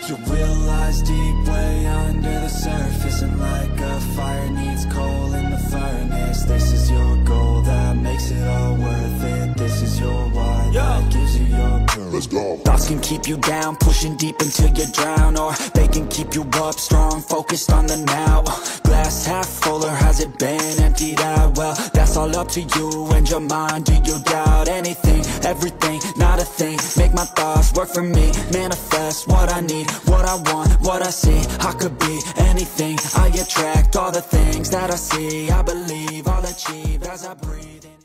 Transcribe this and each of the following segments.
You realize deep way under the surface, and like a fire needs coal in the furnace. This is your goal that makes it all worth it. This is your why that gives you your purpose. Let's go. Thoughts can keep you down, pushing deep until you drown, or they can keep you up strong, focused on the now. Glass half full, or has it been emptied out? Well, that's all up to you and your mind. Do you doubt anything, everything, not a thing? Make my thoughts work for me, manifest what I need, what I want, what I see. I could be anything, I attract all the things that I see. I believe I'll achieve as I breathe in.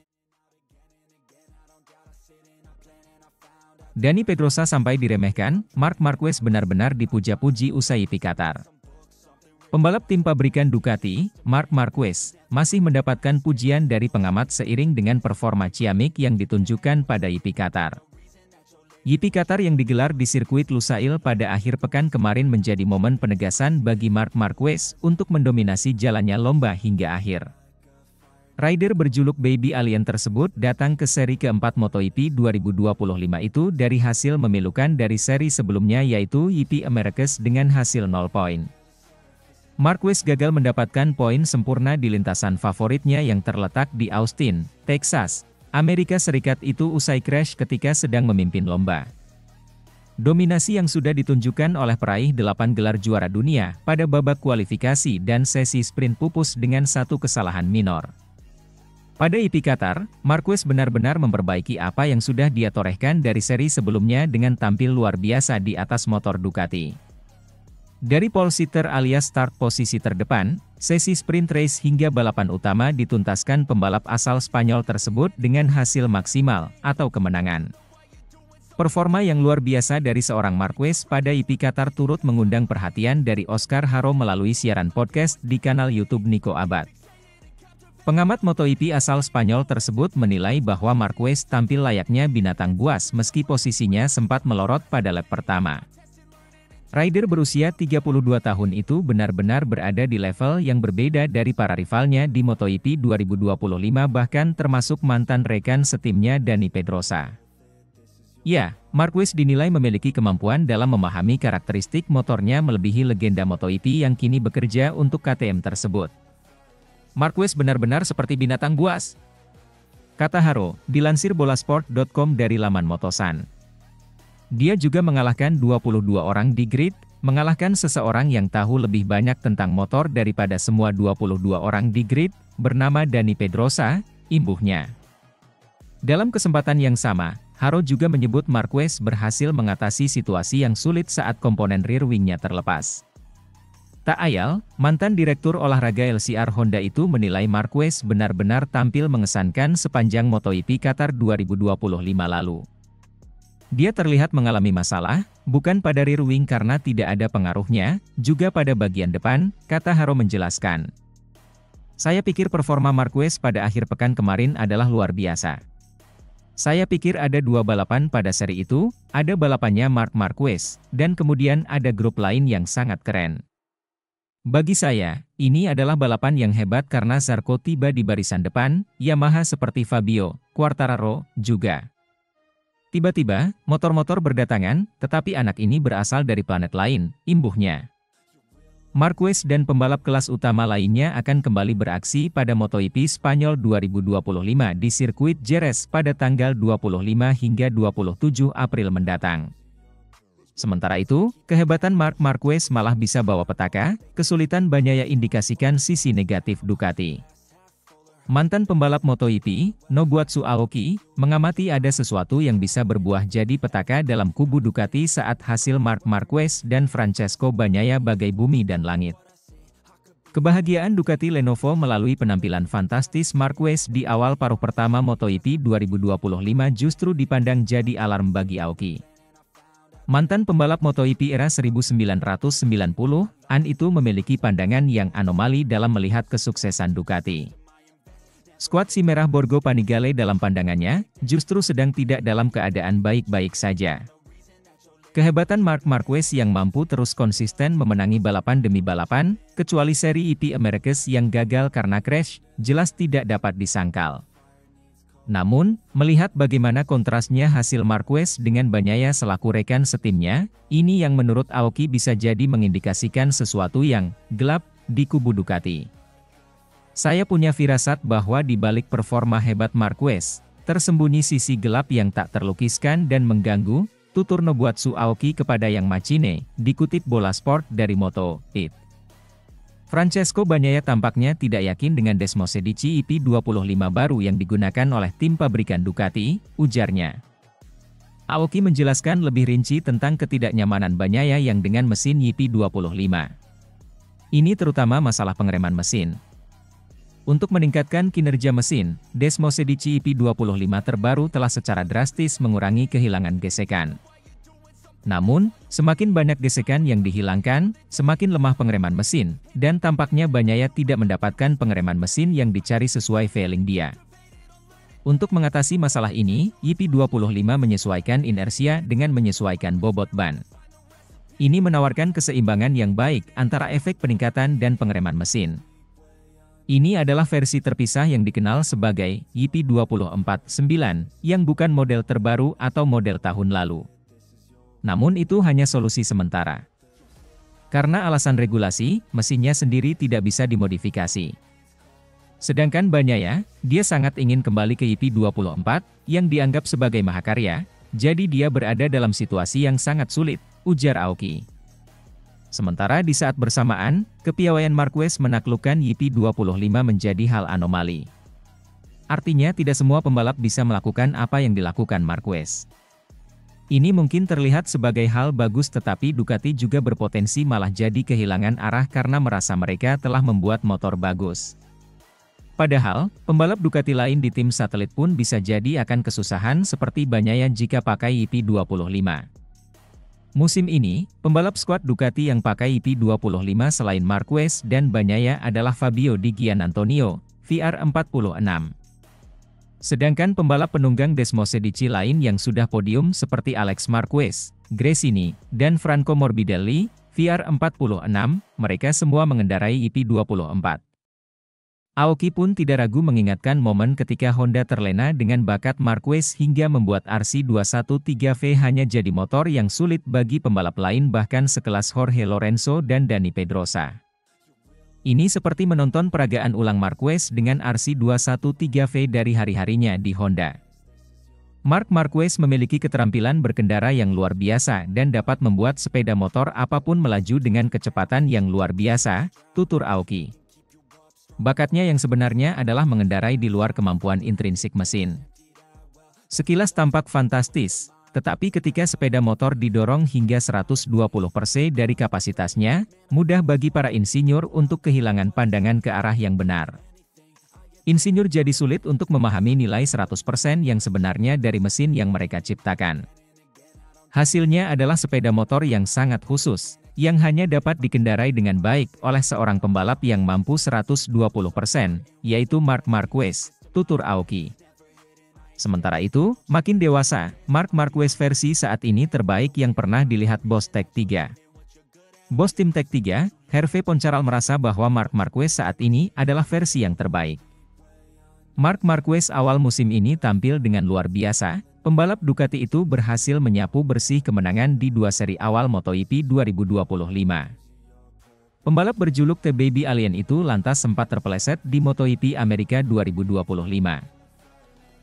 Dani Pedrosa sampai diremehkan, Marc Marquez benar-benar dipuja-puji usai IP Qatar. Pembalap tim pabrikan Ducati, Marc Marquez, masih mendapatkan pujian dari pengamat seiring dengan performa ciamik yang ditunjukkan pada IP Qatar. IP Qatar yang digelar di sirkuit Lusail pada akhir pekan kemarin menjadi momen penegasan bagi Marc Marquez untuk mendominasi jalannya lomba hingga akhir. Rider berjuluk Baby Alien tersebut datang ke seri keempat MotoGP 2025 itu dari hasil memilukan dari seri sebelumnya yaitu IP Americas dengan hasil 0 poin. Marquez gagal mendapatkan poin sempurna di lintasan favoritnya yang terletak di Austin, Texas, Amerika Serikat itu usai crash ketika sedang memimpin lomba. Dominasi yang sudah ditunjukkan oleh peraih 8 gelar juara dunia pada babak kualifikasi dan sesi sprint pupus dengan satu kesalahan minor. Pada IP Qatar, Marquez benar-benar memperbaiki apa yang sudah dia torehkan dari seri sebelumnya dengan tampil luar biasa di atas motor Ducati. Dari pole sitter alias start posisi terdepan, sesi sprint race hingga balapan utama dituntaskan pembalap asal Spanyol tersebut dengan hasil maksimal atau kemenangan. Performa yang luar biasa dari seorang Marquez pada IP Qatar turut mengundang perhatian dari Oscar Haro melalui siaran podcast di kanal YouTube Nico Abad. Pengamat MotoGP asal Spanyol tersebut menilai bahwa Marquez tampil layaknya binatang buas meski posisinya sempat melorot pada lap pertama. Rider berusia 32 tahun itu benar-benar berada di level yang berbeda dari para rivalnya di MotoGP 2025 bahkan termasuk mantan rekan setimnya Dani Pedrosa. Ya, Marquez dinilai memiliki kemampuan dalam memahami karakteristik motornya melebihi legenda MotoGP yang kini bekerja untuk KTM tersebut. Marquez benar-benar seperti binatang buas, kata Haro, dilansir bolasport.com dari laman Motosan. Dia juga mengalahkan 22 orang di grid, mengalahkan seseorang yang tahu lebih banyak tentang motor daripada semua 22 orang di grid, bernama Dani Pedrosa, imbuhnya. Dalam kesempatan yang sama, Haro juga menyebut Marquez berhasil mengatasi situasi yang sulit saat komponen rear wing-nya terlepas. Tak ayal, mantan direktur olahraga LCR Honda itu menilai Marquez benar-benar tampil mengesankan sepanjang MotoGP Qatar 2025 lalu. Dia terlihat mengalami masalah, bukan pada rear wing karena tidak ada pengaruhnya, juga pada bagian depan, kata Haro menjelaskan. Saya pikir performa Marquez pada akhir pekan kemarin adalah luar biasa. Saya pikir ada 2 balapan pada seri itu, ada balapannya Marc Marquez, dan kemudian ada grup lain yang sangat keren. Bagi saya, ini adalah balapan yang hebat karena Zarco tiba di barisan depan, Yamaha seperti Fabio Quartararo juga. Tiba-tiba, motor-motor berdatangan, tetapi anak ini berasal dari planet lain, imbuhnya. Marquez dan pembalap kelas utama lainnya akan kembali beraksi pada MotoGP Spanyol 2025 di sirkuit Jerez pada tanggal 25 hingga 27 April mendatang. Sementara itu, kehebatan Marc Marquez malah bisa bawa petaka, kesulitan Bagnaia indikasikan sisi negatif Ducati. Mantan pembalap MotoGP, Nobuatsu Aoki, mengamati ada sesuatu yang bisa berbuah jadi petaka dalam kubu Ducati saat hasil Marc Marquez dan Francesco Bagnaia bagai bumi dan langit. Kebahagiaan Ducati Lenovo melalui penampilan fantastis Marquez di awal paruh pertama MotoGP 2025 justru dipandang jadi alarm bagi Aoki. Mantan pembalap MotoGP era 1990-an itu memiliki pandangan yang anomali dalam melihat kesuksesan Ducati. Skuad si Merah Borgo Panigale dalam pandangannya, justru sedang tidak dalam keadaan baik-baik saja. Kehebatan Marc Marquez yang mampu terus konsisten memenangi balapan demi balapan, kecuali seri IP Americas yang gagal karena crash, jelas tidak dapat disangkal. Namun, melihat bagaimana kontrasnya hasil Marquez dengan Bagnaia selaku rekan setimnya, ini yang menurut Aoki bisa jadi mengindikasikan sesuatu yang gelap di kubu Ducati. Saya punya firasat bahwa di balik performa hebat Marquez, tersembunyi sisi gelap yang tak terlukiskan dan mengganggu, tutur Nobuatsu Aoki kepada Yang Machine, dikutip Bola Sport dari Moto.it. Francesco Bagnaia tampaknya tidak yakin dengan Desmosedici EP25 baru yang digunakan oleh tim pabrikan Ducati, ujarnya. Aoki menjelaskan lebih rinci tentang ketidaknyamanan Bagnaia yang dengan mesin EP25. Ini terutama masalah pengereman mesin. Untuk meningkatkan kinerja mesin, Desmosedici EP25 terbaru telah secara drastis mengurangi kehilangan gesekan. Namun, semakin banyak gesekan yang dihilangkan, semakin lemah pengereman mesin, dan tampaknya Bagnaia tidak mendapatkan pengereman mesin yang dicari sesuai feeling dia. Untuk mengatasi masalah ini, EP25 menyesuaikan inersia dengan menyesuaikan bobot ban. Ini menawarkan keseimbangan yang baik antara efek peningkatan dan pengereman mesin. Ini adalah versi terpisah yang dikenal sebagai EP24-9, yang bukan model terbaru atau model tahun lalu. Namun itu hanya solusi sementara. Karena alasan regulasi, mesinnya sendiri tidak bisa dimodifikasi. Sedangkan Bagnaia, dia sangat ingin kembali ke EP24, yang dianggap sebagai mahakarya, jadi dia berada dalam situasi yang sangat sulit, ujar Aoki. Sementara di saat bersamaan, kepiawaian Marquez menaklukkan EP25 menjadi hal anomali. Artinya tidak semua pembalap bisa melakukan apa yang dilakukan Marquez. Ini mungkin terlihat sebagai hal bagus tetapi Ducati juga berpotensi malah jadi kehilangan arah karena merasa mereka telah membuat motor bagus. Padahal, pembalap Ducati lain di tim satelit pun bisa jadi akan kesusahan seperti Bagnaia jika pakai EP25. Musim ini, pembalap skuad Ducati yang pakai EP25 selain Marquez dan Bagnaia adalah Fabio Di Gianantonio, VR46. Sedangkan pembalap penunggang Desmosedici lain yang sudah podium seperti Alex Marquez, Gresini, dan Franco Morbidelli, VR46, mereka semua mengendarai EP24. Aoki pun tidak ragu mengingatkan momen ketika Honda terlena dengan bakat Marquez hingga membuat RC213V hanya jadi motor yang sulit bagi pembalap lain bahkan sekelas Jorge Lorenzo dan Dani Pedrosa. Ini seperti menonton peragaan ulang Marquez dengan RC213V dari hari-harinya di Honda. Marc Marquez memiliki keterampilan berkendara yang luar biasa dan dapat membuat sepeda motor apapun melaju dengan kecepatan yang luar biasa, tutur Aoki. Bakatnya yang sebenarnya adalah mengendarai di luar kemampuan intrinsik mesin. Sekilas tampak fantastis. Tetapi ketika sepeda motor didorong hingga 120% dari kapasitasnya, mudah bagi para insinyur untuk kehilangan pandangan ke arah yang benar. Insinyur jadi sulit untuk memahami nilai 100% yang sebenarnya dari mesin yang mereka ciptakan. Hasilnya adalah sepeda motor yang sangat khusus, yang hanya dapat dikendarai dengan baik oleh seorang pembalap yang mampu 120%, yaitu Marc Marquez, tutur Aoki. Sementara itu, makin dewasa, Marc Marquez versi saat ini terbaik yang pernah dilihat bos Tech3. Bos tim Tech3, Hervé Poncharal merasa bahwa Marc Marquez saat ini adalah versi yang terbaik. Marc Marquez awal musim ini tampil dengan luar biasa, pembalap Ducati itu berhasil menyapu bersih kemenangan di dua seri awal MotoGP 2025. Pembalap berjuluk The Baby Alien itu lantas sempat terpeleset di MotoGP Amerika 2025.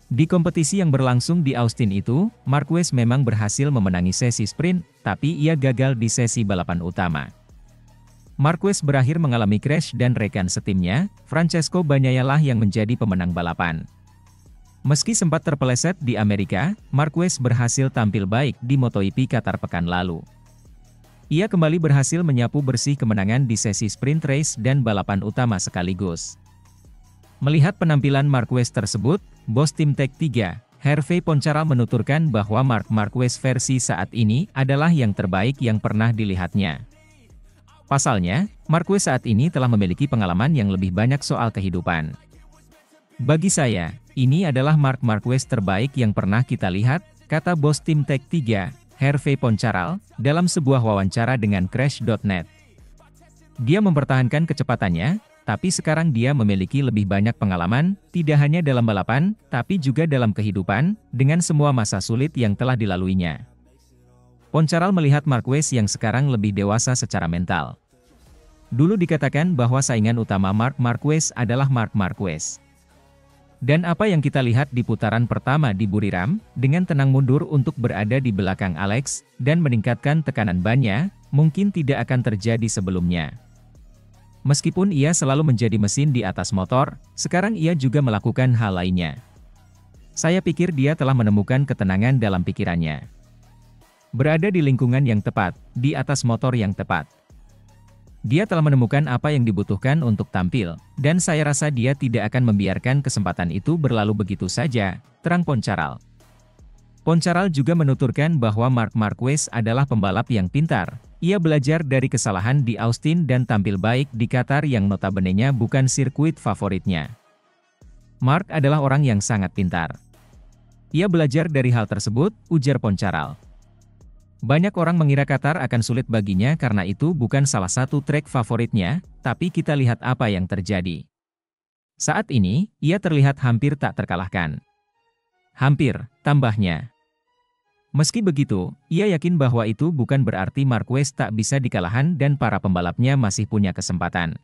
Di kompetisi yang berlangsung di Austin itu, Marquez memang berhasil memenangi sesi sprint, tapi ia gagal di sesi balapan utama. Marquez berakhir mengalami crash dan rekan setimnya, Francesco Bagnaia lah yang menjadi pemenang balapan. Meski sempat terpeleset di Amerika, Marquez berhasil tampil baik di MotoGP Qatar pekan lalu. Ia kembali berhasil menyapu bersih kemenangan di sesi sprint race dan balapan utama sekaligus. Melihat penampilan Marquez tersebut, bos tim Tech3, Hervé Poncharal menuturkan bahwa Marc Marquez versi saat ini adalah yang terbaik yang pernah dilihatnya. Pasalnya, Marquez saat ini telah memiliki pengalaman yang lebih banyak soal kehidupan. Bagi saya, ini adalah Marc Marquez terbaik yang pernah kita lihat, kata bos tim Tech3, Hervé Poncharal, dalam sebuah wawancara dengan Crash.net. Dia mempertahankan kecepatannya, tapi sekarang dia memiliki lebih banyak pengalaman, tidak hanya dalam balapan, tapi juga dalam kehidupan, dengan semua masa sulit yang telah dilaluinya. Poncharal melihat Marquez yang sekarang lebih dewasa secara mental. Dulu dikatakan bahwa saingan utama Marc Marquez adalah Marc Marquez. Dan apa yang kita lihat di putaran pertama di Buriram, dengan tenang mundur untuk berada di belakang Alex, dan meningkatkan tekanan bannya, mungkin tidak akan terjadi sebelumnya. Meskipun ia selalu menjadi mesin di atas motor, sekarang ia juga melakukan hal lainnya. Saya pikir dia telah menemukan ketenangan dalam pikirannya. Berada di lingkungan yang tepat, di atas motor yang tepat. Dia telah menemukan apa yang dibutuhkan untuk tampil, dan saya rasa dia tidak akan membiarkan kesempatan itu berlalu begitu saja, terang Poncharal. Poncharal juga menuturkan bahwa Marc Marquez adalah pembalap yang pintar. Ia belajar dari kesalahan di Austin dan tampil baik di Qatar yang notabene-nya bukan sirkuit favoritnya. Marc adalah orang yang sangat pintar. Ia belajar dari hal tersebut, ujar Poncharal. Banyak orang mengira Qatar akan sulit baginya karena itu bukan salah satu trek favoritnya, tapi kita lihat apa yang terjadi. Saat ini, ia terlihat hampir tak terkalahkan. Hampir, tambahnya. Meski begitu, ia yakin bahwa itu bukan berarti Marquez tak bisa dikalahkan dan para pembalapnya masih punya kesempatan.